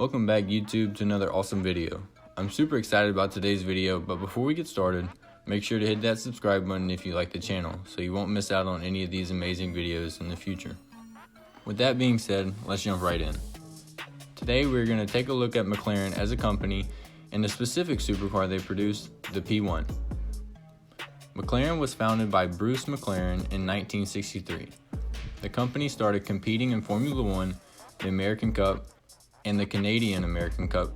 Welcome back YouTube to another awesome video. I'm super excited about today's video, but before we get started, make sure to hit that subscribe button if you like the channel so you won't miss out on any of these amazing videos in the future. With that being said, let's jump right in. Today we're going to take a look at McLaren as a company and the specific supercar they produced, the P1. McLaren was founded by Bruce McLaren in 1963. The company started competing in Formula One, the American Cup, and the Canadian American Cup.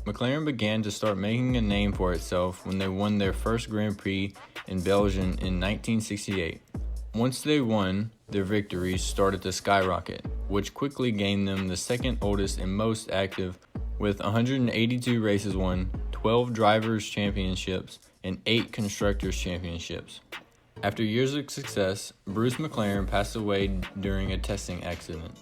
McLaren began to start making a name for itself when they won their first Grand Prix in Belgium in 1968. Once they won, their victories started to skyrocket, which quickly gained them the second oldest and most active, with 182 races won, 12 drivers' championships, and 8 constructors' championships. After years of success, Bruce McLaren passed away during a testing accident.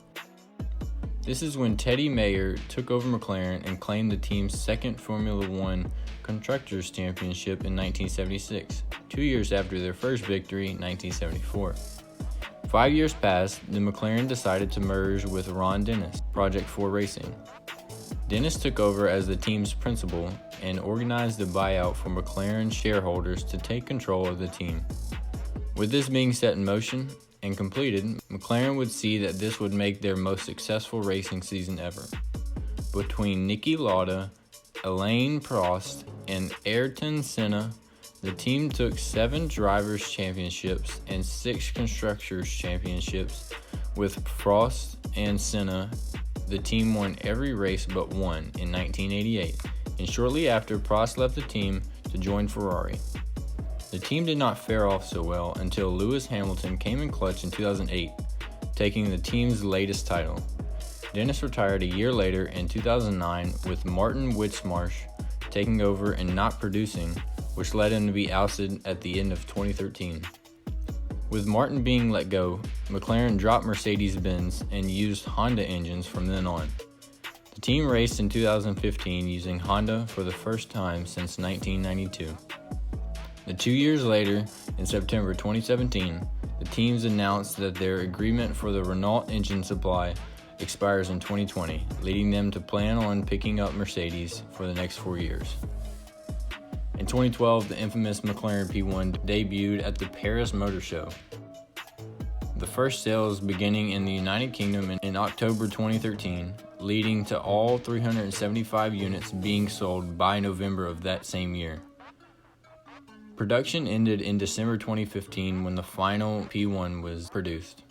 This is when Teddy Mayer took over McLaren and claimed the team's second Formula One Constructors' Championship in 1976, 2 years after their first victory in 1974. 5 years passed, then McLaren decided to merge with Ron Dennis, Project 4 Racing. Dennis took over as the team's principal and organized a buyout for McLaren shareholders to take control of the team. With this being set in motion and completed, McLaren would see that this would make their most successful racing season ever. Between Niki Lauda, Alain Prost, and Ayrton Senna, the team took 7 drivers' championships and 6 constructors' championships. With Prost and Senna, the team won every race but one in 1988, and shortly after, Prost left the team to join Ferrari. The team did not fare off so well until Lewis Hamilton came in clutch in 2008, taking the team's latest title. Dennis retired a year later in 2009 with Martin Whitmarsh taking over and not producing, which led him to be ousted at the end of 2013. With Martin being let go, McLaren dropped Mercedes-Benz and used Honda engines from then on. The team raced in 2015 using Honda for the first time since 1992. 2 years later, in September 2017, the teams announced that their agreement for the Renault engine supply expires in 2020, leading them to plan on picking up Mercedes for the next 4 years. In 2012, the infamous McLaren P1 debuted at the Paris Motor Show. The first sales beginning in the United Kingdom in October 2013, leading to all 375 units being sold by November of that same year. Production ended in December 2015 when the final P1 was produced.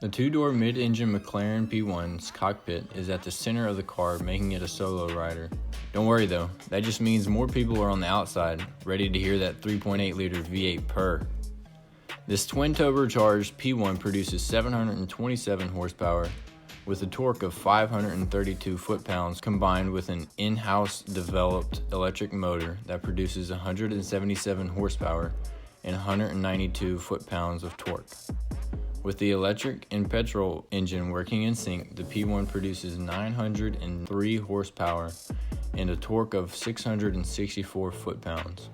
The 2-door mid-engine McLaren P1's cockpit is at the center of the car, making it a solo rider. Don't worry though, that just means more people are on the outside, ready to hear that 3.8-liter V8 purr. This twin-turbocharged P1 produces 727 horsepower, with a torque of 532 foot-pounds combined with an in-house developed electric motor that produces 177 horsepower and 192 foot-pounds of torque. With the electric and petrol engine working in sync, the P1 produces 903 horsepower and a torque of 664 foot-pounds.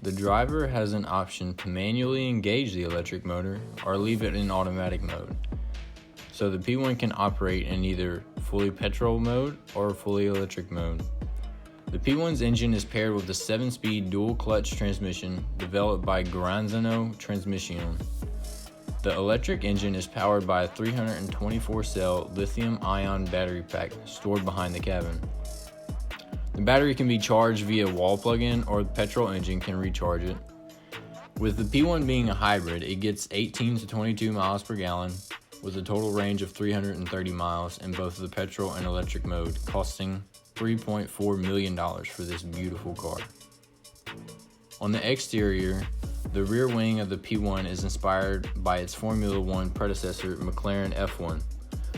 The driver has an option to manually engage the electric motor or leave it in automatic mode, so the P1 can operate in either fully petrol mode or fully electric mode. The P1's engine is paired with a 7-speed dual-clutch transmission developed by Granzano Transmission. The electric engine is powered by a 324-cell lithium-ion battery pack stored behind the cabin. The battery can be charged via wall plug-in or the petrol engine can recharge it. With the P1 being a hybrid, it gets 18 to 22 miles per gallon with a total range of 330 miles in both the petrol and electric mode, costing $3.4 million for this beautiful car. On the exterior, the rear wing of the P1 is inspired by its Formula One predecessor McLaren F1,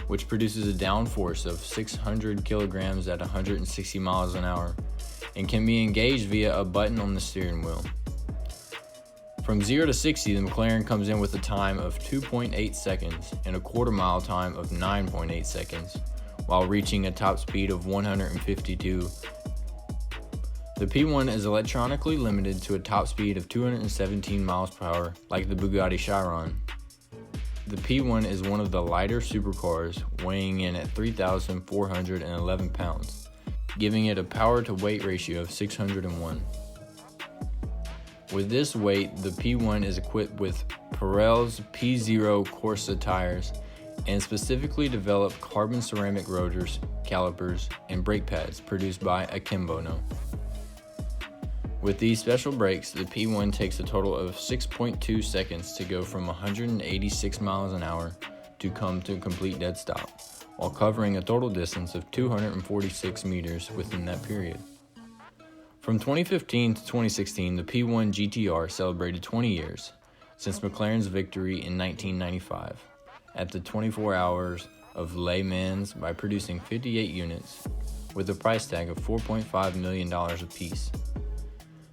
which produces a downforce of 600 kilograms at 160 miles an hour and can be engaged via a button on the steering wheel. From 0 to 60, the McLaren comes in with a time of 2.8 seconds and a quarter-mile time of 9.8 seconds, while reaching a top speed of 152. The P1 is electronically limited to a top speed of 217 miles per hour, like the Bugatti Chiron. The P1 is one of the lighter supercars, weighing in at 3,411 pounds, giving it a power-to-weight ratio of 601. With this weight, the P1 is equipped with Pirelli's P0 Corsa tires and specifically developed carbon ceramic rotors, calipers, and brake pads produced by Akimbo. With these special brakes, the P1 takes a total of 6.2 seconds to go from 186 miles an hour to come to a complete dead stop, while covering a total distance of 246 meters within that period. From 2015 to 2016, the P1 GTR celebrated 20 years since McLaren's victory in 1995 at the 24 Hours of Le Mans by producing 58 units with a price tag of $4.5 million apiece.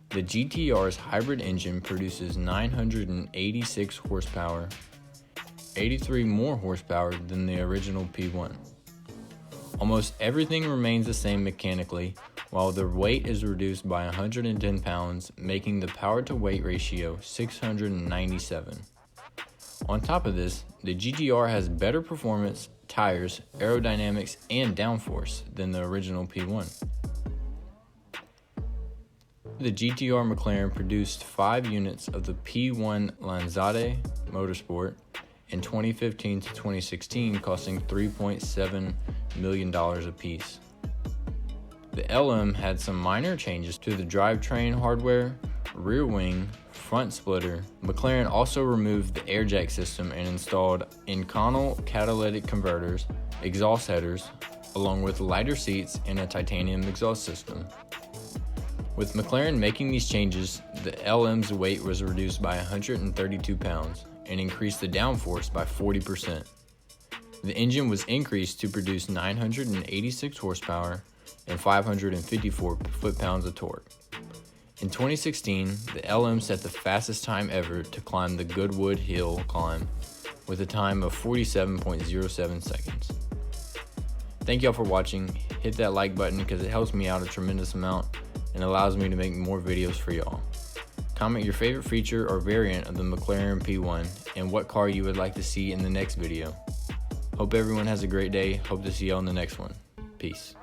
The GTR's hybrid engine produces 986 horsepower, 83 more horsepower than the original P1. Almost everything remains the same mechanically, while the weight is reduced by 110 pounds, making the power-to-weight ratio 697. On top of this, the GTR has better performance, tires, aerodynamics, and downforce than the original P1. The GTR McLaren produced 5 units of the P1 Lanzate Motorsport in 2015 to 2016, costing $3.7 million apiece. The LM had some minor changes to the drivetrain hardware, rear wing, front splitter. McLaren also removed the air jack system and installed Inconel catalytic converters, exhaust headers, along with lighter seats and a titanium exhaust system. With McLaren making these changes, the LM's weight was reduced by 132 pounds and increased the downforce by 40%. The engine was increased to produce 986 horsepower and 554 foot-pounds of torque. In 2016, the LM set the fastest time ever to climb the Goodwood Hill climb with a time of 47.07 seconds. Thank y'all for watching. Hit that like button because it helps me out a tremendous amount and allows me to make more videos for y'all. Comment your favorite feature or variant of the McLaren P1 and what car you would like to see in the next video. Hope everyone has a great day. Hope to see y'all in the next one. Peace.